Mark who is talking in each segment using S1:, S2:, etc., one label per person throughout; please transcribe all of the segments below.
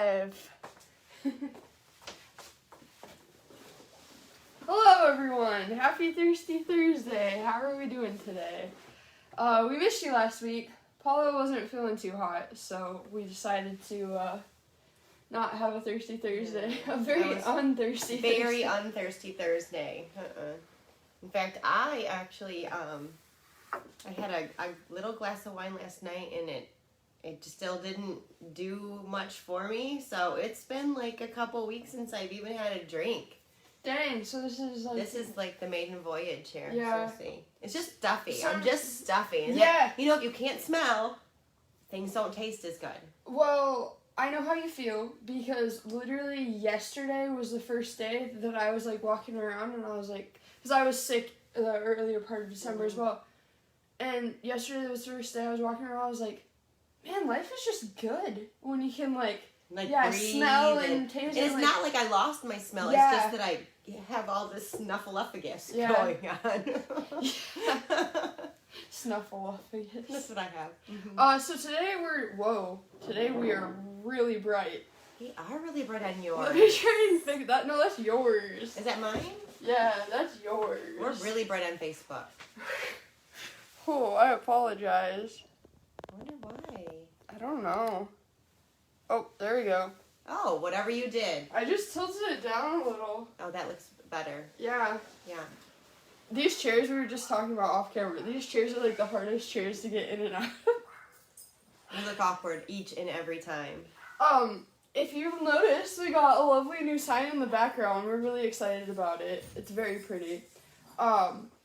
S1: live. Hello everyone, happy Thirsty Thursday. How are we doing today? We missed you last week. Paula wasn't feeling too hot, so we decided to not have a Thirsty Thursday. A very unthirsty Thursday.
S2: Very unthirsty Thursday. In fact, I actually I had a little glass of wine last night, and it just still didn't do much for me. So it's been like a couple weeks since I've even had a drink.
S1: Dang, so this is like
S2: the maiden voyage here.
S1: Yeah.
S2: So see, it's just stuffy.
S1: So,
S2: I'm just stuffy. And
S1: yeah.
S2: If you can't smell, things don't taste as good.
S1: Well, I know how you feel, because literally yesterday was the first day that I was like walking around, and I was like, because I was sick the earlier part of December as well. And yesterday was the first day I was walking around, I was like, man, life is just good when you can breathe smell and taste.
S2: And it's not like I lost my smell.
S1: Yeah.
S2: It's just that I have all this snuffleupagus going on.
S1: Snuffleupagus.
S2: That's what I have.
S1: So today we are really bright.
S2: We are really bright on yours.
S1: Let me try and think that. No, that's yours.
S2: Is that mine?
S1: Yeah, that's yours.
S2: We're really bright on Facebook.
S1: Oh, I apologize.
S2: I wonder why.
S1: I don't know. Oh, there we go.
S2: Oh, whatever you did.
S1: I just tilted it down a little.
S2: Oh, that looks better.
S1: Yeah.
S2: Yeah.
S1: These chairs we were just talking about off camera. These chairs are like the hardest chairs to get in and out.
S2: You look awkward each and every time.
S1: If you've noticed, we got a lovely new sign in the background. We're really excited about it. It's very pretty.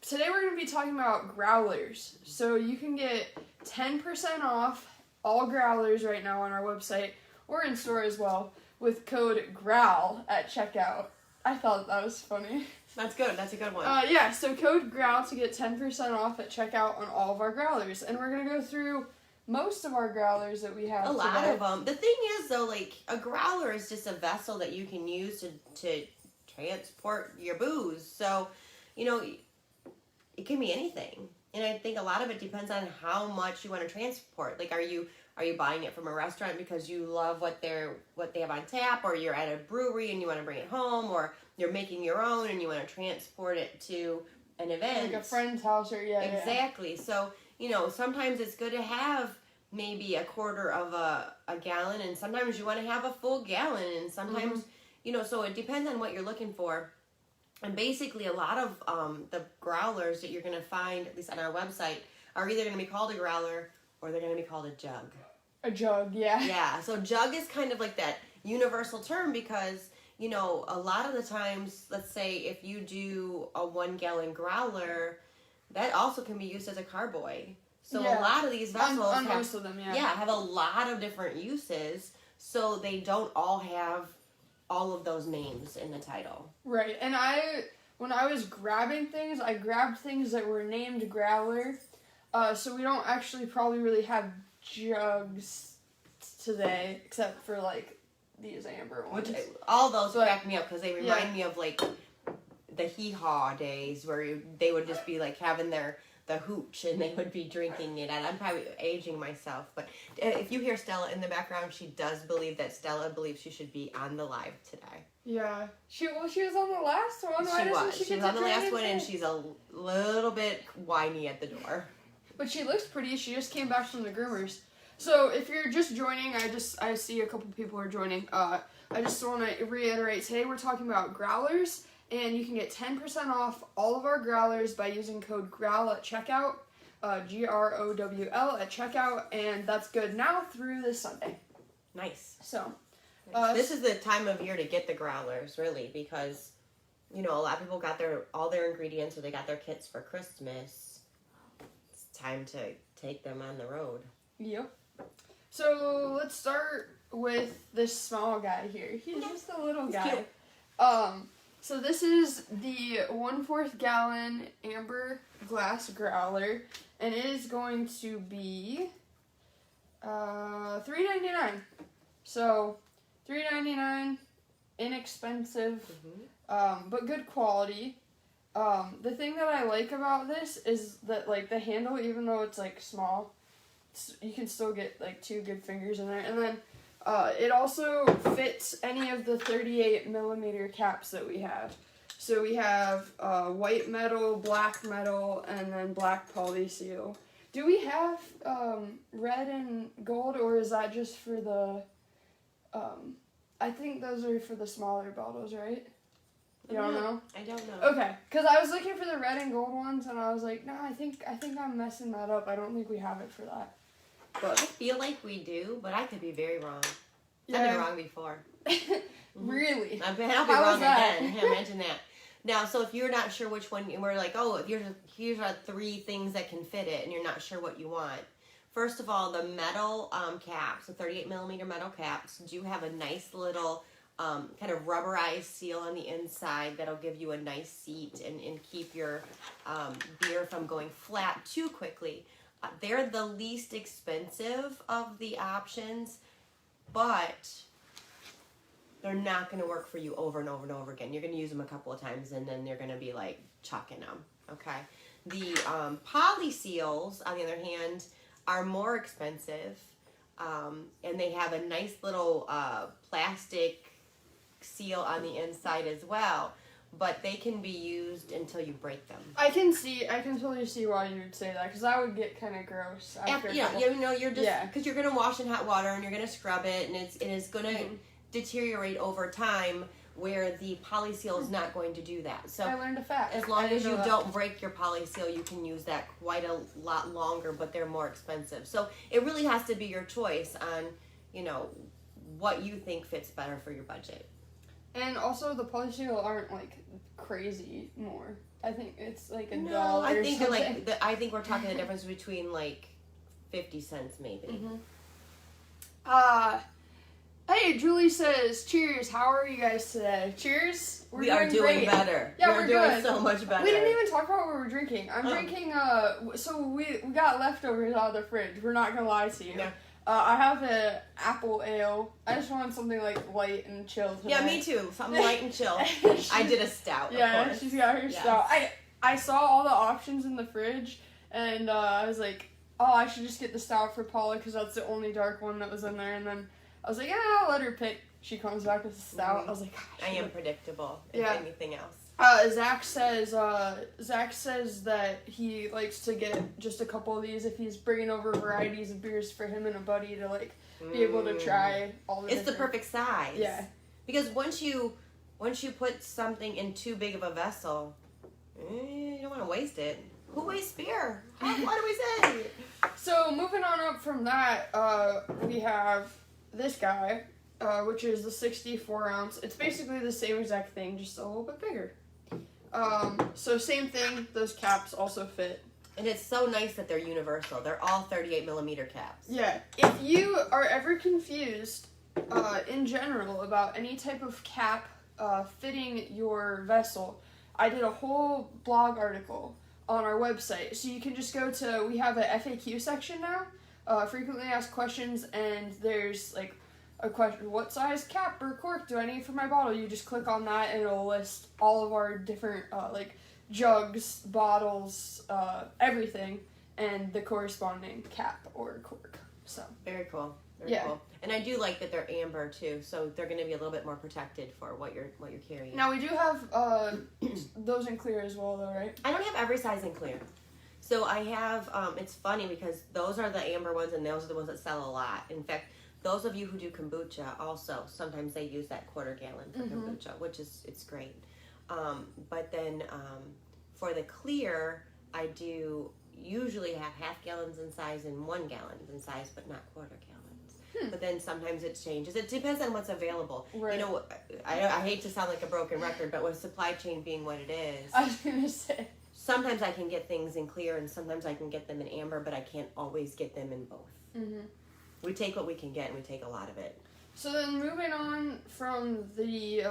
S1: Today we're going to be talking about Growlers. So you can get 10% off all Growlers right now on our website, or in store as well, with code GROWL at checkout. I thought that was funny.
S2: That's good. That's a good one.
S1: So code GROWL to get 10% off at checkout on all of our Growlers. And we're going to go through most of our Growlers that we have
S2: A lot
S1: today.
S2: of them. The thing is, though, like, a growler is just a vessel that you can use to transport your booze. So, it can be anything. And I think a lot of it depends on how much you want to transport. Like, are you buying it from a restaurant because you love what they have on tap, or you're at a brewery and you want to bring it home, or you're making your own and you want to transport it to an event,
S1: like a friend's house, or
S2: exactly. So sometimes it's good to have maybe a quarter of a gallon, and sometimes you want to have a full gallon, and sometimes so it depends on what you're looking for. And basically, a lot of the growlers that you're going to find, at least on our website, are either going to be called a growler or they're going to be called a jug.
S1: A jug, yeah.
S2: Yeah, so jug is kind of like that universal term because, a lot of the times, let's say if you do a 1 gallon growler, that also can be used as a carboy. So a lot of these vessels
S1: most of them,
S2: have a lot of different uses, so they don't all have all of those names in the title.
S1: Right, and when I was grabbing things, I grabbed things that were named Growler, so we don't actually probably really have jugs today, except for, these amber ones.
S2: All those crack me up, because they remind me of, the hee-haw days, where they would just be, having the hooch, and they would be drinking it, and I'm probably aging myself, but if you hear Stella in the background, she does believe that Stella believes she should be on the live today.
S1: Yeah. She was on the last one.
S2: She was on the last one, and she's a little bit whiny at the door.
S1: But she looks pretty. She just came back from the groomers. So if you're just joining, I see a couple people are joining. I just want to reiterate, today we're talking about Growlers. And you can get 10% off all of our Growlers by using code GROWL at checkout, GROWL at checkout, and that's good now through this Sunday.
S2: Nice.
S1: So,
S2: this is the time of year to get the Growlers, really, because, a lot of people got all their ingredients, or they got their kits for Christmas. It's time to take them on the road.
S1: Yep. So, let's start with this small guy here. He's just a little guy.
S2: Cute.
S1: So this is the 1/4 gallon amber glass growler, and it is going to be $3.99. So $3.99, inexpensive, but good quality. The thing that I like about this is that the handle, even though it's small, you can still get 2 good fingers in there. And then It also fits any of the 38 millimeter caps that we have. So we have white metal, black metal, and then black poly seal. Do we have red and gold, or is that just for the? I think those are for the smaller bottles, right? You don't know?
S2: I don't know.
S1: Okay, because I was looking for the red and gold ones, and I was like, no, I think I'm messing that up. I don't think we have it for that.
S2: But I feel like we do, but I could be very wrong.
S1: Yeah.
S2: I've been wrong before.
S1: Really?
S2: I'll be
S1: How
S2: wrong
S1: was that?
S2: again. Yeah, imagine that. Now, so if you're not sure which one, we're like, oh, here's our 3 things that can fit it, and you're not sure what you want. First of all, the metal caps, the 38 millimeter metal caps, do have a nice little kind of rubberized seal on the inside that'll give you a nice seat and keep your beer from going flat too quickly. They're the least expensive of the options, but they're not going to work for you over and over and over again. You're going to use them a couple of times, and then they're going to be like chucking them, okay? The poly seals, on the other hand, are more expensive, and they have a nice little plastic seal on the inside as well, but they can be used until you break them.
S1: I can totally see why you would say that, because that would get kind of gross after.
S2: You're just because you're gonna wash in hot water and you're gonna scrub it, and it's gonna deteriorate over time. Where the poly seal is not going to do that. So
S1: I learned a fact.
S2: As long as you don't break your poly seal, you can use that quite a lot longer, but they're more expensive. So it really has to be your choice on, what you think fits better for your budget.
S1: And also, the poly seal aren't like crazy more. I think it's like $1.
S2: I think
S1: or
S2: they're
S1: something.
S2: I think we're talking the difference between like 50 cents maybe.
S1: Hey, Julie says, cheers, how are you guys today? Cheers.
S2: We are doing
S1: great.
S2: Better.
S1: Yeah,
S2: we're
S1: doing
S2: doing so much better.
S1: We didn't even talk about what we're drinking. I'm drinking, so we got leftovers out of the fridge. We're not gonna lie to you.
S2: Yeah.
S1: I have an apple ale. I just wanted something like light and chill today.
S2: Yeah, me too. Something light and chill. I did a stout,
S1: Yeah,
S2: of course.
S1: she's got her stout. I saw all the options in the fridge, and I was like, oh, I should just get the stout for Paula, because that's the only dark one that was in there, and then I was like, yeah, I'll let her pick. She comes back with a stout. I was like, gosh.
S2: I am predictable, if anything else.
S1: Zach says that he likes to get just a couple of these if he's bringing over varieties of beers for him and a buddy to like be able to try all the
S2: It's the perfect size.
S1: Yeah.
S2: Because once you put something in too big of a vessel, you don't want to waste it. Who wastes beer? What do we say?
S1: So moving on up from that, we have this guy, which is the 64 ounce. It's basically the same exact thing, just a little bit bigger. So same thing, those caps also fit.
S2: And it's so nice that they're universal. They're all 38 millimeter caps.
S1: Yeah. If you are ever confused, in general, about any type of cap fitting your vessel, I did a whole blog article on our website. So you can just go to, we have a FAQ section now, frequently asked questions, and there's like a question, what size cap or cork do I need for my bottle? You just click on that and it'll list all of our different like jugs, bottles, everything, and the corresponding cap or cork. So
S2: very cool. Very cool. And I do like that they're amber too, so they're going to be a little bit more protected for what you're carrying.
S1: Now we do have those in clear as well, though, right?
S2: I don't have every size in clear. So I have. It's funny because those are the amber ones, and those are the ones that sell a lot. In fact, those of you who do kombucha also sometimes they use that quarter gallon for kombucha, which it's great. But then for the clear, I do usually have half gallons in size and 1 gallon in size, but not quarter gallons. But then sometimes it changes. It depends on what's available.
S1: Right.
S2: You know, I hate to sound like a broken record, but with supply chain being what it is,
S1: I was gonna say.
S2: Sometimes I can get things in clear and sometimes I can get them in amber, but I can't always get them in both. Mm-hmm. We take what we can get, and we take a lot of it.
S1: So then moving on from the,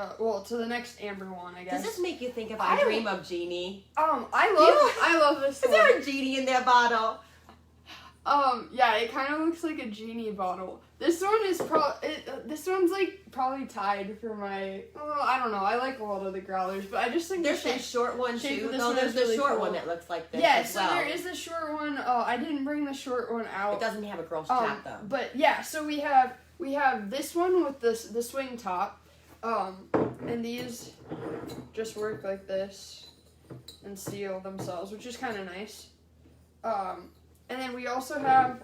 S1: to the next amber one, I guess.
S2: Does this make you think of I Dream of Genie?
S1: I love this one.
S2: Is there a genie in that bottle?
S1: Yeah, it kind of looks like a genie bottle. This one is this one's like probably tied for my, I don't know, I like a lot of the growlers, but I just think
S2: there's a short one too. No, there's the
S1: really
S2: short
S1: cool.
S2: one that looks like this
S1: Yeah,
S2: as well.
S1: so there is the short one. I didn't bring the short one out.
S2: It doesn't have a girl's cap though.
S1: But yeah, so we have We have this one with the swing top, and these just work like this and seal themselves, which is kind of nice. And then we also have,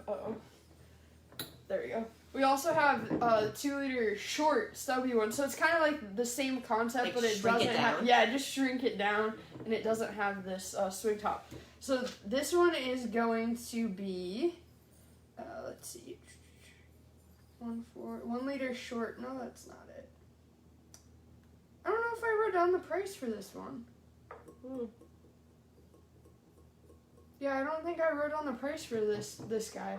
S1: there we go. We also have a 2-liter short stubby one, so it's kind of like the same concept,
S2: Like
S1: but it
S2: shrink
S1: doesn't
S2: it
S1: have,
S2: down?
S1: yeah, just shrink it down, and it doesn't have this swing top. So this one is going to be, let's see, 1 liter short. No, that's not it. I don't know if I wrote down the price for this one. Yeah, I don't think I wrote down the price for this guy.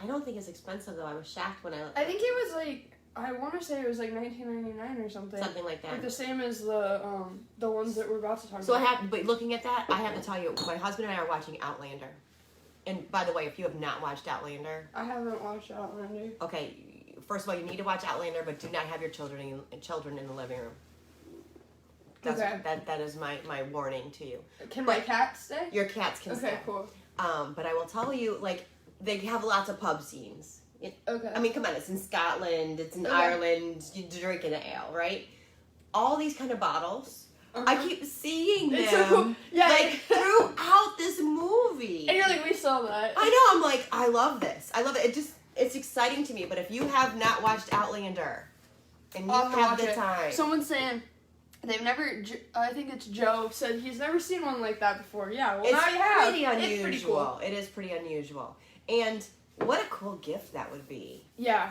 S2: I don't think it's expensive though. I was shocked when
S1: I think it was like, I want to say it was like $19.99 or something.
S2: something like that.
S1: Like the same as the ones that we're about to talk
S2: So
S1: about.
S2: but looking at that, I have to tell you, my husband and I are watching Outlander. And by the way, if you have not watched Outlander,
S1: I haven't watched Outlander.
S2: okay, first of all, you need to watch Outlander, but do not have your children in the living room.
S1: Okay.
S2: That is my warning to you.
S1: Can my cat stay?
S2: Your cats can stay.
S1: Okay, cool.
S2: But I will tell you, like, they have lots of pub scenes.
S1: Okay.
S2: I mean, come on, it's in Scotland, it's in
S1: Okay.
S2: Ireland, you're drinking an ale, right? All these kind of bottles. I keep seeing them
S1: It's so cool. Yeah.
S2: like throughout this movie.
S1: And you're like, we saw that.
S2: I know, I'm like, I love this. I love it. It's exciting to me. But if you have not watched Outlander and you
S1: I'll
S2: have
S1: watch
S2: the
S1: it.
S2: time,
S1: Someone's saying they've never, I think it's Joe, said he's never seen one like that before. Yeah, well, now you have.
S2: pretty unusual.
S1: It's pretty cool.
S2: It is pretty unusual. And what a cool gift that would be.
S1: Yeah.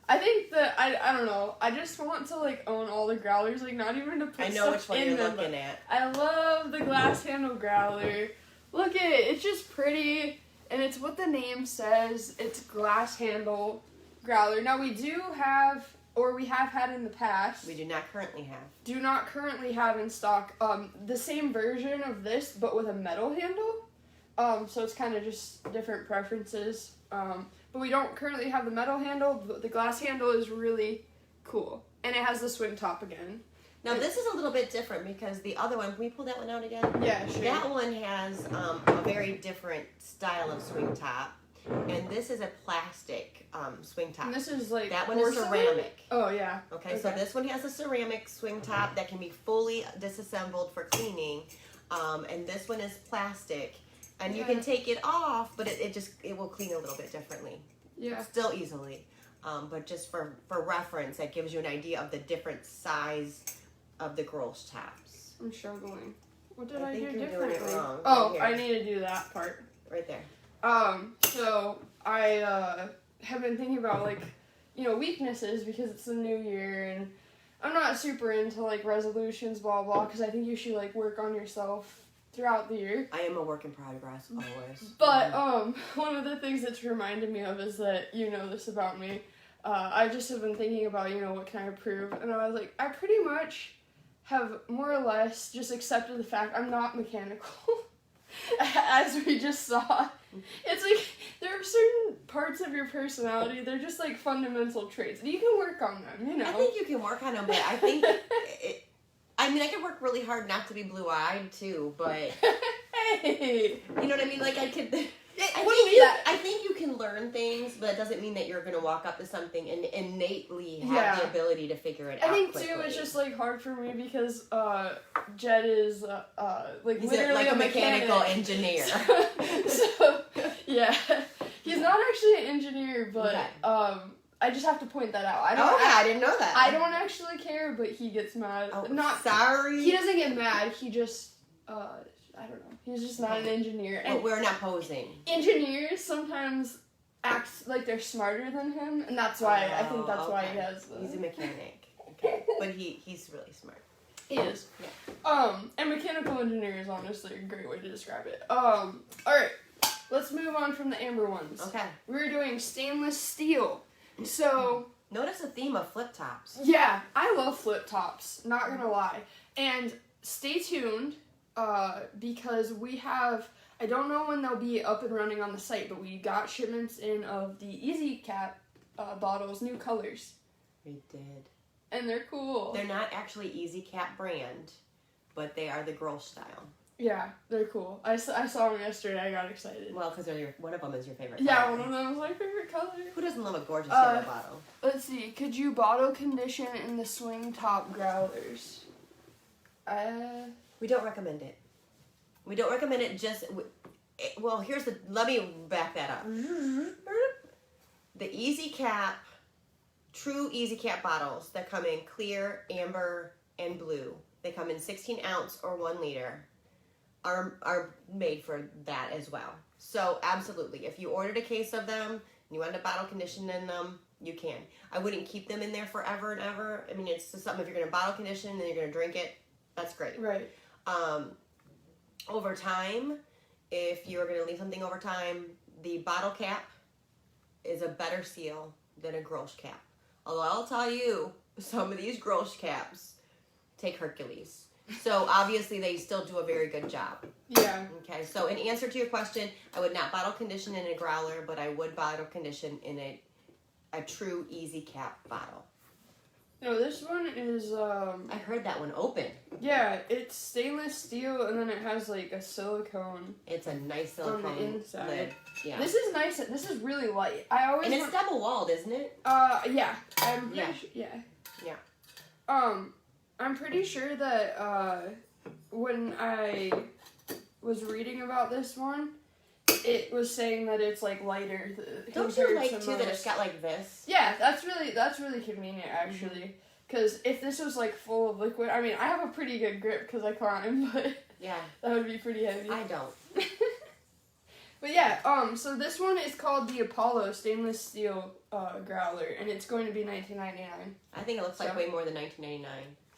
S1: I think that, I don't know, I just want to, like, own all the Growlers, like, not even to put
S2: I know
S1: stuff
S2: which one
S1: in
S2: you're
S1: them,
S2: looking
S1: but
S2: at.
S1: I love the glass handle Growler. Look at it, it's just pretty, and it's what the name says, it's glass handle Growler. Now, we do have, or we have had in the past,
S2: We do not currently have.
S1: do not currently have in stock, the same version of this, but with a metal handle. So it's kind of just different preferences. But we don't currently have the metal handle, but the glass handle is really cool. And it has the swing top again.
S2: Now, this is a little bit different because the other one, can we pull that one out again?
S1: Yeah, sure.
S2: That one has a very different style of swing top. And this is a plastic swing top.
S1: And this is like
S2: That one
S1: porcelain?
S2: is ceramic.
S1: Oh, yeah.
S2: Okay, so this one has a ceramic swing top that can be fully disassembled for cleaning. And this one is plastic. And you can take it off, but it will clean a little bit differently.
S1: Yeah.
S2: Still easily. But just for reference, that gives you an idea of the different size of the Growlers tops.
S1: I'm struggling. What did
S2: I
S1: I,
S2: think
S1: do
S2: you're doing it
S1: differently?
S2: wrong.
S1: Oh,
S2: Right
S1: I
S2: here.
S1: need to do that part.
S2: Right there.
S1: So I have been thinking about, like, you know, weaknesses because it's the new year and I'm not super into, like, resolutions, blah, blah, because I think you should, like, work on yourself throughout the year.
S2: I am a work in progress, always.
S1: But one of the things that's reminded me of is that, you know this about me, I just have been thinking about, you know, what can I improve, and I was like, I pretty much have more or less just accepted the fact I'm not mechanical, as we just saw. It's like, there are certain parts of your personality, they're just like fundamental traits, and you can work on them, you know.
S2: I think you can work on them, but I think, I mean, I can work really hard not to be blue-eyed, too, but,
S1: Hey!
S2: you know what I mean? Like, I could... I think you can learn things, but that doesn't mean that you're going to walk up to something and innately have the ability to figure it out.
S1: I think
S2: quickly.
S1: too, it's just like hard for me because Jed is like
S2: He's
S1: literally
S2: a mechanical
S1: mechanic.
S2: engineer.
S1: So yeah, he's not actually an engineer, but
S2: Okay.
S1: I just have to point that out.
S2: I didn't know that.
S1: I don't actually care, but he gets mad.
S2: Oh,
S1: Not
S2: sorry.
S1: He doesn't get mad. He just I don't know. He's just not an engineer.
S2: But we're not posing.
S1: Engineers sometimes act like they're smarter than him, and that's why I think that's why he has.
S2: He's a mechanic. Okay, but he's really smart.
S1: He is.
S2: Yeah.
S1: And mechanical engineer is honestly a great way to describe it. All right, let's move on from the amber ones.
S2: Okay.
S1: We're doing stainless steel. So
S2: Notice a theme of flip tops.
S1: yeah, I love flip tops. Not gonna lie. And stay tuned. Because we have, I don't know when they'll be up and running on the site, but we got shipments in of the Easy Cap bottles, new colors.
S2: We did.
S1: And they're cool.
S2: They're not actually Easy Cap brand, but they are the Growler style.
S1: Yeah, they're cool. I saw them yesterday. I got excited.
S2: Well, because one of them is your favorite
S1: Yeah,
S2: color.
S1: one of them is my favorite color.
S2: Who doesn't love a gorgeous yellow bottle?
S1: Let's see. Could you bottle condition in the swing top growlers?
S2: We don't recommend it. We don't recommend it well, let me back that up. The Easy Cap, true Easy Cap bottles that come in clear, amber, and blue. They come in 16 ounce or 1 liter. Are made for that as well. So absolutely, if you ordered a case of them and you wanted to bottle condition in them, you can. I wouldn't keep them in there forever and ever. I mean, it's just something, if you're going to bottle condition and you're going to drink it, that's great.
S1: Right.
S2: Over time, if you're going to leave something over time, the bottle cap is a better seal than a Grolsch cap. Although I'll tell you, some of these Grolsch caps take Hercules. So obviously they still do a very good job.
S1: Yeah.
S2: Okay, so in answer to your question, I would not bottle condition in a growler, but I would bottle condition in a true Easy Cap bottle.
S1: No, this one is
S2: I heard that one open.
S1: Yeah, it's stainless steel and then it has like a silicone.
S2: It's a nice silicone
S1: on the inside.
S2: lid. Yeah.
S1: This is nice. This is really light.
S2: And it's double walled, isn't it?
S1: Yeah. I'm pretty
S2: Yeah.
S1: sure. Yeah.
S2: Yeah.
S1: I'm pretty sure that when I was reading about this one, it was saying that it's like lighter.
S2: Don't you like too that it's got like this?
S1: Yeah, that's really convenient actually. Because if this was like full of liquid, I mean, I have a pretty good grip because I climb, but
S2: yeah,
S1: that would be pretty heavy.
S2: I don't.
S1: But yeah, so this one is called the Apollo stainless steel growler, and it's going to be $19.99.
S2: I think it looks like way more than $19.99.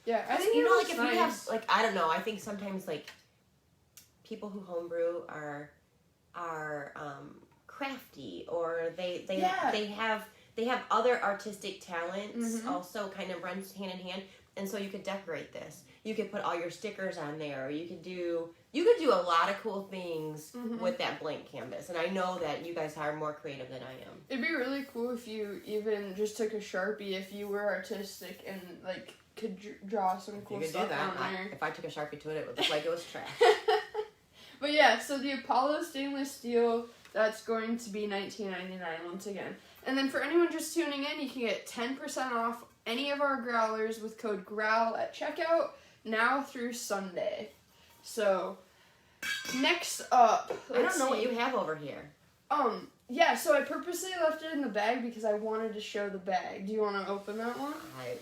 S1: Yeah, I think
S2: like
S1: looks
S2: if
S1: nice.
S2: you have like I don't know, I think sometimes like people who homebrew are crafty, or they have other artistic talents also kind of runs hand in hand, and so you could decorate this. You could put all your stickers on there, or you could do a lot of cool things with that blank canvas. And I know that you guys are more creative than I am.
S1: It'd be really cool if you even just took a Sharpie if you were artistic and like could draw some cool stuff on there.
S2: If I took a Sharpie to it, it would look like it was trash.
S1: But yeah, so the Apollo stainless steel, that's going to be $19.99 once again. And then for anyone just tuning in, you can get 10% off any of our growlers with code GROWL at checkout now through Sunday. So next up,
S2: I don't know what you have over here.
S1: Yeah, so I purposely left it in the bag because I wanted to show the bag. Do you want to open that one?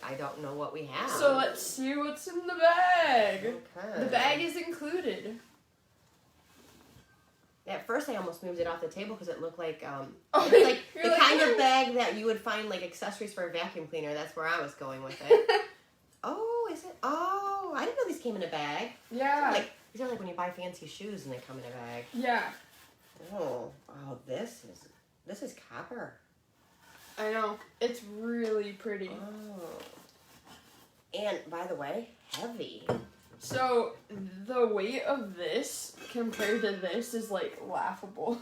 S2: I don't know what we have.
S1: So let's see what's in the bag.
S2: Okay.
S1: The bag is included.
S2: At first, I almost moved it off the table because it looked like
S1: you're
S2: like the
S1: like,
S2: kind of bag that you would find like accessories for a vacuum cleaner. That's where I was going with it. Oh, is it? Oh, I didn't know these came in a bag.
S1: Yeah.
S2: These are like when you buy fancy shoes and they come in a bag.
S1: Yeah.
S2: Oh, this is copper.
S1: I know. It's really pretty.
S2: Oh. And by the way, heavy.
S1: So the weight of this compared to this is like laughable.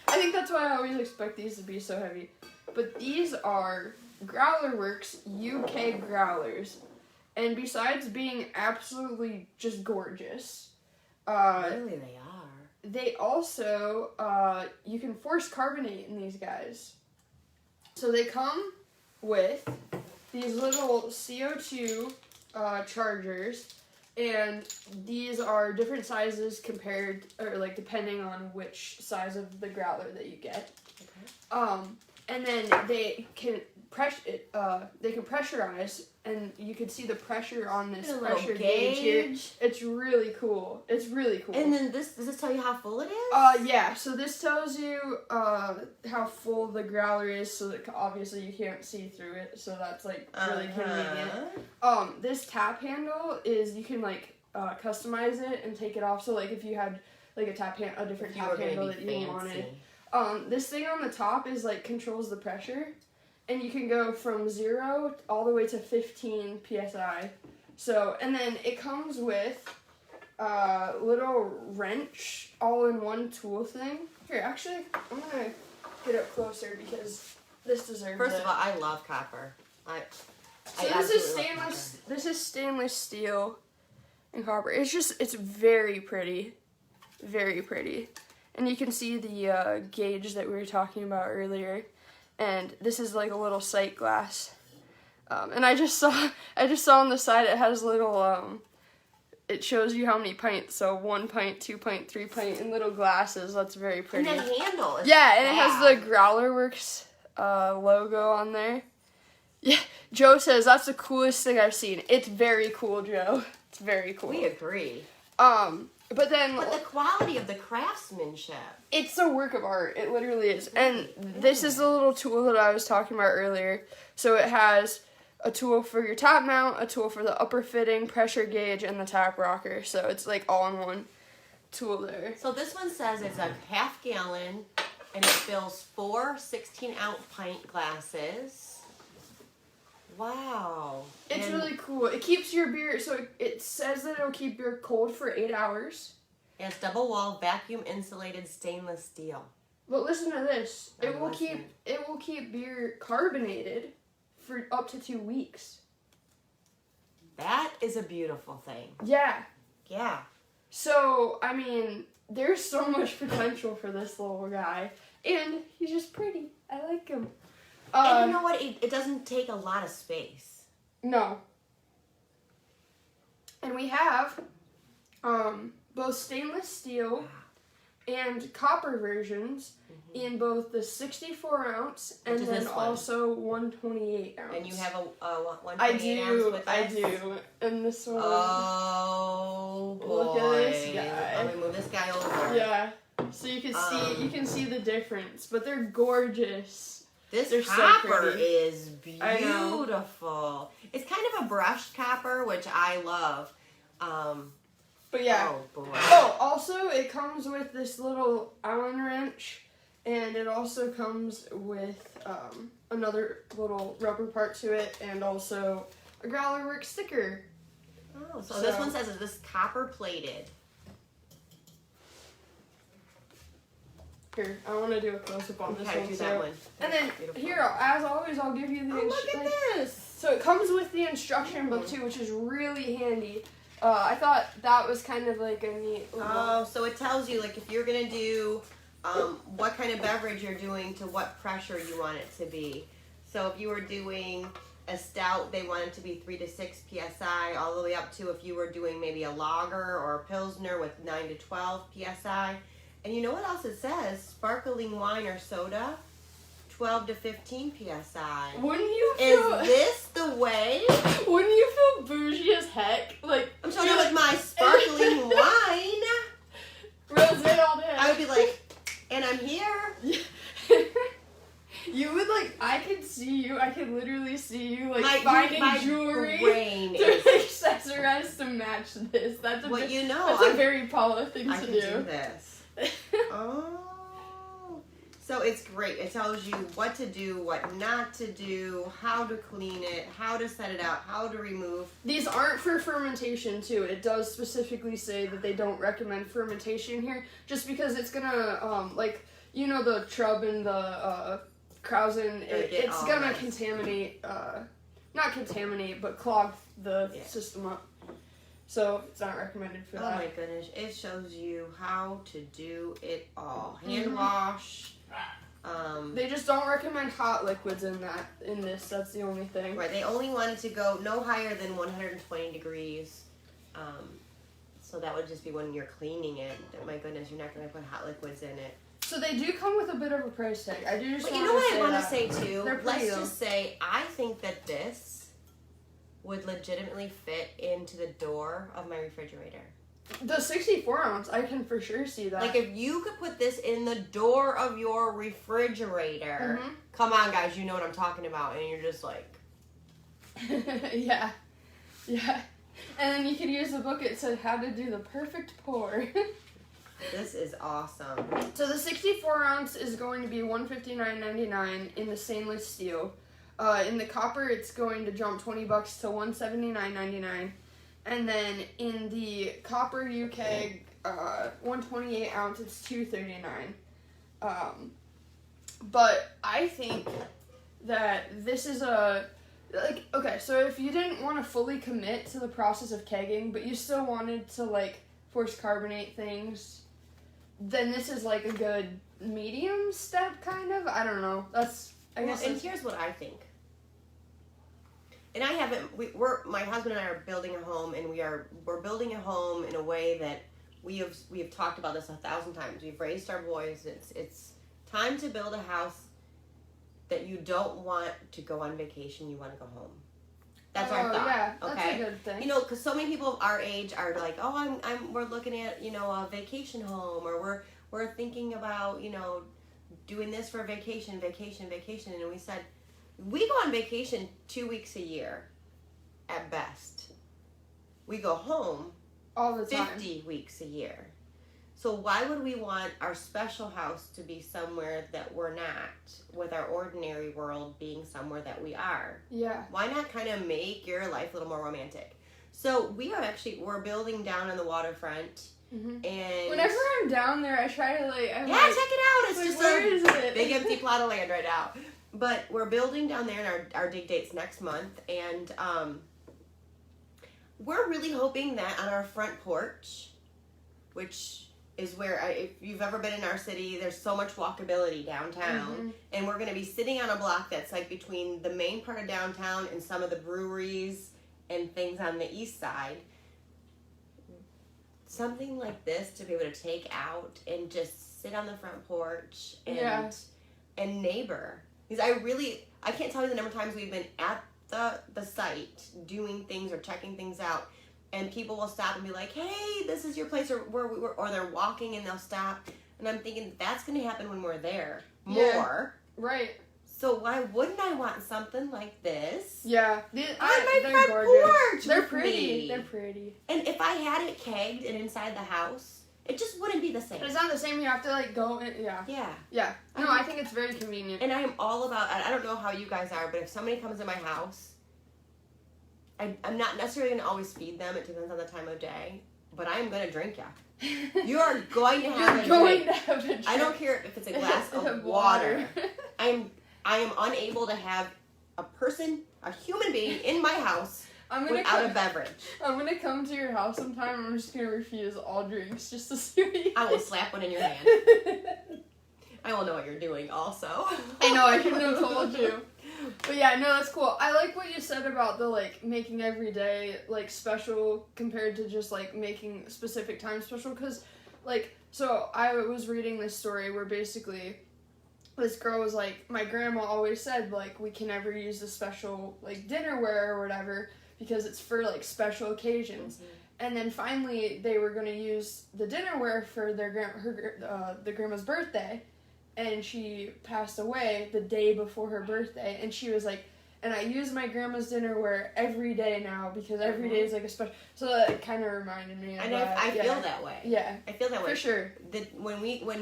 S1: I think that's why I always expect these to be so heavy. But these are Growler Works UK growlers. And besides being absolutely just gorgeous,
S2: Really, they are.
S1: They also, you can force carbonate in these guys. So they come with these little CO2 chargers, and these are different sizes depending on which size of the growler that you get. Okay. And then they can pressurize, and you can see the pressure on this pressure gauge here. It's really cool.
S2: And then does this tell you how full it is?
S1: Yeah. So this tells you how full the growler is, so that obviously you can't see through it. So that's like really convenient. This tap handle is you can customize it and take it off. So like if you had like a different tap handle that you wanted. This thing on the top is controls the pressure, and you can go from 0 all the way to 15 psi. So, and then it comes with a little wrench all-in-one tool thing. Here, actually, I'm gonna get up closer because this deserves it.
S2: First of all, I love copper.
S1: This is stainless steel, and copper. It's very pretty. Very pretty. And you can see the gauge that we were talking about earlier. And this is like a little sight glass. And I just saw on the side it has little, it shows you how many pints. So 1 pint, 2 pint, 3 pint in little glasses. That's very pretty.
S2: And the handle is
S1: yeah, and it has the Growler Works logo on there. Yeah, Joe says that's the coolest thing I've seen. It's very cool, Joe. It's very cool.
S2: We agree.
S1: But
S2: the quality of the craftsmanship.
S1: It's a work of art. It literally is. And this is the little tool that I was talking about earlier. So it has a tool for your top mount, a tool for the upper fitting, pressure gauge, and the tap rocker. So it's like all in one tool there.
S2: So this one says it's a half gallon and it fills 4 16-ounce pint glasses. Wow.
S1: It's really cool. It keeps your beer, so it says that it'll keep beer cold for 8 hours.
S2: It's double wall vacuum insulated stainless steel.
S1: But listen to this. It
S2: I'm
S1: will
S2: listening.
S1: keep beer carbonated for up to 2 weeks.
S2: That is a beautiful thing.
S1: Yeah.
S2: Yeah.
S1: So, I mean, there's so much potential for this little guy. And he's just pretty. I like him.
S2: And you know what? It doesn't take a lot of space.
S1: No. And we have both stainless steel and copper versions in both the 64 ounce and then also 128 ounce.
S2: And you have a 128
S1: I
S2: ounce with this?
S1: I do. And this one.
S2: Oh boy!
S1: Look at this guy.
S2: Let me move this guy over.
S1: Yeah. So you can see the difference, but they're gorgeous.
S2: This copper is beautiful. It's kind of a brushed copper, which I love.
S1: But yeah.
S2: Oh boy.
S1: Oh, also it comes with this little Allen wrench, and it also comes with another little rubber part to it, and also a Growler Works sticker.
S2: Oh, so this one says it's this copper plated.
S1: Here, I want to do a close up on this one
S2: do
S1: too.
S2: that one.
S1: And then
S2: Beautiful.
S1: here, as always, I'll give you the.
S2: Oh, look at this!
S1: So it comes with the instruction book too, which is really handy. I thought that was kind of like a neat.
S2: Oh, so it tells you like if you're gonna do what kind of beverage you're doing to what pressure you want it to be. So if you were doing a stout, they want it to be 3 to 6 psi, all the way up to if you were doing maybe a lager or a pilsner with 9 to 12 psi. And you know what else it says? Sparkling wine or soda, 12 to 15 psi.
S1: Wouldn't you feel?
S2: Is this the way?
S1: Wouldn't you feel bougie as heck? Like
S2: I'm showing you with my sparkling wine.
S1: Rosé all day.
S2: I would be like, and I'm here.
S1: You would like. I could see you. I could literally see you like
S2: my
S1: finding jewelry
S2: brain
S1: to
S2: is,
S1: accessorize to match this. That's a
S2: well, you know,
S1: that's a very Paula thing
S2: I
S1: to
S2: can
S1: do.
S2: do this. Oh. So it's great. It tells you what to do, what not to do, how to clean it, how to set it out, how to remove.
S1: These aren't for fermentation too. It does specifically say that they don't recommend fermentation here, just because it's gonna like you know the Trub and the Krausen. It's gonna contaminate, not contaminate, but clog the system up. So it's not recommended for that.
S2: Oh my goodness! It shows you how to do it all. Hand wash.
S1: They just don't recommend hot liquids in this. That's the only thing.
S2: Right. They only wanted to go no higher than 120 degrees. So that would just be when you're cleaning it. My goodness, you're not going to put hot liquids in it.
S1: So they do come with a bit of a price tag. I do just.
S2: But you know what I want to say too?
S1: They're pretty,
S2: Let's just say I think that this would legitimately fit into the door of my refrigerator.
S1: The 64 ounce, I can for sure see that.
S2: Like if you could put this in the door of your refrigerator, come on guys, you know what I'm talking about, and you're just like,
S1: yeah. And then you could use the book. It said how to do the perfect pour.
S2: This is awesome.
S1: So the 64 ounce is going to be $159.99 in the stainless steel. In the copper, it's going to jump $20 to $179.99. And then in the copper UK 128 ounce, it's $239. But I think that this is a like, okay, so if you didn't want to fully commit to the process of kegging, but you still wanted to, like, force carbonate things, then this is, like, a good medium step, kind of. I don't know. I guess.
S2: And here's what I think. And I haven't. My husband and I are building a home, and we're building a home in a way that we have talked about this 1,000 times. We've raised our boys. It's time to build a house that you don't want to go on vacation. You want to go home. That's our thought.
S1: Yeah,
S2: okay?
S1: that's a good thing.
S2: You know, because so many people of our age are like, oh, we're looking at, you know, a vacation home, or we're thinking about, you know, doing this for vacation, and we said, we go on vacation 2 weeks a year, at best. We go home
S1: all the time.
S2: 50 weeks a year. So why would we want our special house to be somewhere that we're not, with our ordinary world being somewhere that we are?
S1: Yeah.
S2: Why not kind of make your life a little more romantic? So we're building down on the waterfront,
S1: Mm-hmm.
S2: and
S1: whenever I'm down there, I try to
S2: check it out. It's just
S1: where is it?
S2: big empty plot of land right now. But we're building down there, and our dig date's next month, and we're really hoping that on our front porch, which is where, if you've ever been in our city, there's so much walkability downtown.
S1: Mm-hmm.
S2: And we're going to be sitting on a block that's like between the main part of downtown and some of the breweries and things on the east side. Something like this to be able to take out and just sit on the front porch and neighbor. Because I can't tell you the number of times we've been at the site doing things or checking things out, and people will stop and be like, hey, this is your place, or or they're walking and they'll stop, and I'm thinking that's going to happen when we're there more.
S1: Right.
S2: So why wouldn't I want something like this?
S1: Yeah.
S2: On my front porch.
S1: They're
S2: with
S1: pretty.
S2: me.
S1: They're pretty.
S2: And if I had it kegged and inside the house, it just wouldn't be the same.
S1: But it's not the same. You have to, like, go in. Yeah.
S2: Yeah.
S1: Yeah. No, I think it's very convenient.
S2: And I am all about, I don't know how you guys are, but if somebody comes in my house, I'm not necessarily going to always feed them. It depends on the time of day. But I am going to drink you. You are going to have a drink. I don't care if it's a glass of water. I am unable to have a human being in my house without a beverage.
S1: I'm going to come to your house sometime and I'm just going to refuse all drinks just to see what you
S2: I will slap one in your hand. I will know what you're doing also.
S1: I know, I shouldn't have told you. But yeah, no, that's cool. I like what you said about the, like, making every day, like, special compared to just, like, making specific time special. Because, like, so I was reading this story where basically this girl was like, my grandma always said, like, we can never use the special, like, dinnerware or whatever because it's for, like, special occasions. Mm-hmm. And then finally they were going to use the dinnerware for the grandma's birthday. And she passed away the day before her birthday. And she was like, and I use my grandma's dinnerware every day now because every day is like a special. So that kind of reminded me of
S2: and
S1: that.
S2: I feel that way.
S1: Yeah.
S2: I feel that way.
S1: For sure.
S2: When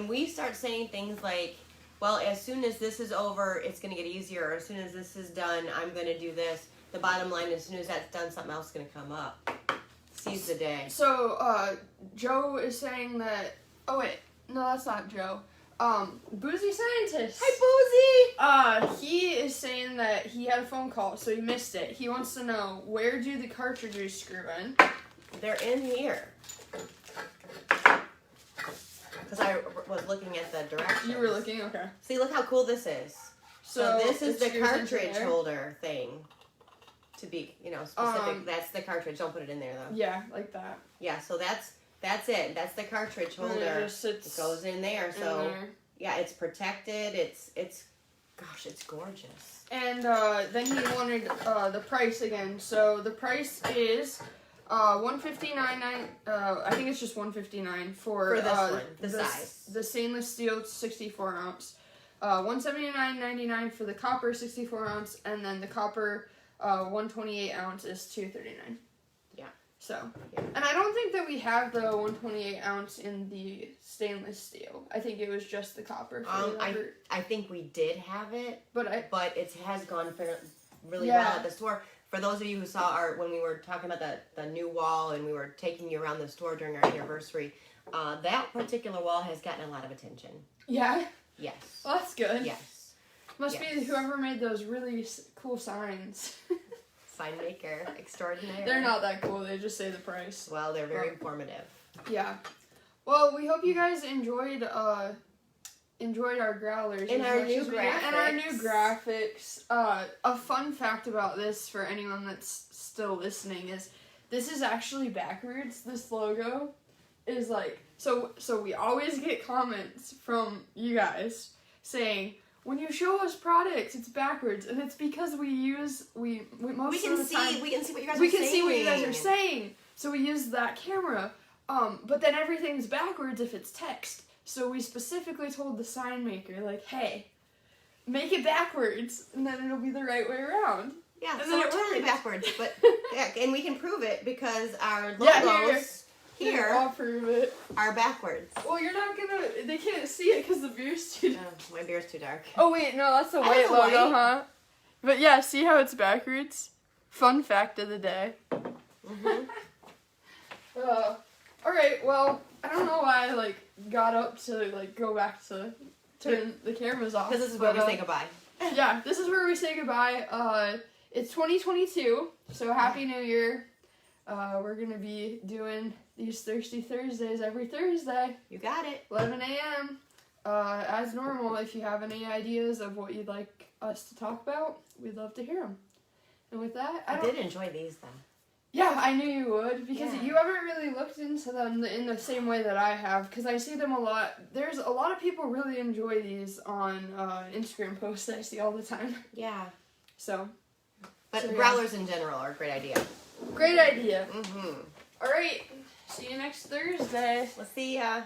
S2: we start saying things like, well, as soon as this is over, it's going to get easier. Or as soon as this is done, I'm going to do this. The bottom line, as soon as that's done, something else is going to come up. Seize the day.
S1: So, Joe is saying that... Oh, wait. No, that's not Joe. Boozy Scientist.
S2: Hi,
S1: Boozy! He is saying that he had a phone call, so he missed it. He wants to know, where do the cartridges screw in?
S2: They're in here. Because I was looking at the directions.
S1: You were looking? Okay.
S2: See, look how cool this is. So this is the cartridge holder thing. To be, specific. That's the cartridge. Don't put it in there, though.
S1: Yeah, like that.
S2: Yeah, so that's it. That's the cartridge holder. It goes in there. So, yeah, it's protected. It's gorgeous.
S1: And then he wanted the price again. So the price is $159. I think it's just $159 for
S2: this one, the size.
S1: The stainless steel 64 ounce. $179.99 for the copper 64 ounce, and then the copper 128 ounce is $239.
S2: Yeah.
S1: So, and I don't think that we have the 128 ounce in the stainless steel. I think it was just the copper.
S2: I think we did have it, but it has gone really well at the store. For those of you who saw when we were talking about the new wall and we were taking you around the store during our anniversary, that particular wall has gotten a lot of attention.
S1: Yeah.
S2: Yes.
S1: Well, that's good.
S2: Yes.
S1: Must be whoever made those really cool signs.
S2: Sign maker extraordinaire.
S1: They're not that cool. They just say the price.
S2: Well, they're very informative.
S1: Yeah. Well, we hope you guys enjoyed our growlers
S2: And our new
S1: graphics. A fun fact about this for anyone that's still listening is this is actually backwards. This logo is like so we always get comments from you guys saying when you show us products it's backwards, and it's because we can see what you guys are saying. So we use that camera. But then everything's backwards if it's text. So we specifically told the sign maker, like, hey, make it backwards, and then it'll be the right way around.
S2: Yeah,
S1: and
S2: so we're totally backwards, but yeah, and we can prove it because our logos here
S1: I'll prove it.
S2: are backwards.
S1: Well, they can't see it because the beer's too dark.
S2: Oh, my beer's too dark.
S1: Oh, wait, no, that's the white logo, huh? But yeah, see how it's backwards? Fun fact of the day.
S2: Mm-hmm.
S1: Alright, well, I don't know why I, got up to, go back to turn the cameras off.
S2: Because this is where we say goodbye.
S1: Yeah, this is where we say goodbye. It's 2022, so Happy New Year. We're going to be doing these Thirsty Thursdays every Thursday.
S2: You got it.
S1: 11 a.m. As normal, if you have any ideas of what you'd like us to talk about, we'd love to hear them. And with that,
S2: I did enjoy these, though.
S1: Yeah, I knew you would, because you haven't really looked into them in the same way that I have, because I see them a lot. There's a lot of people really enjoy these on Instagram posts I see all the time.
S2: Yeah.
S1: But
S2: growlers in general are a great idea.
S1: Great idea.
S2: Mm-hmm.
S1: All right, see you next Thursday.
S2: We'll see ya.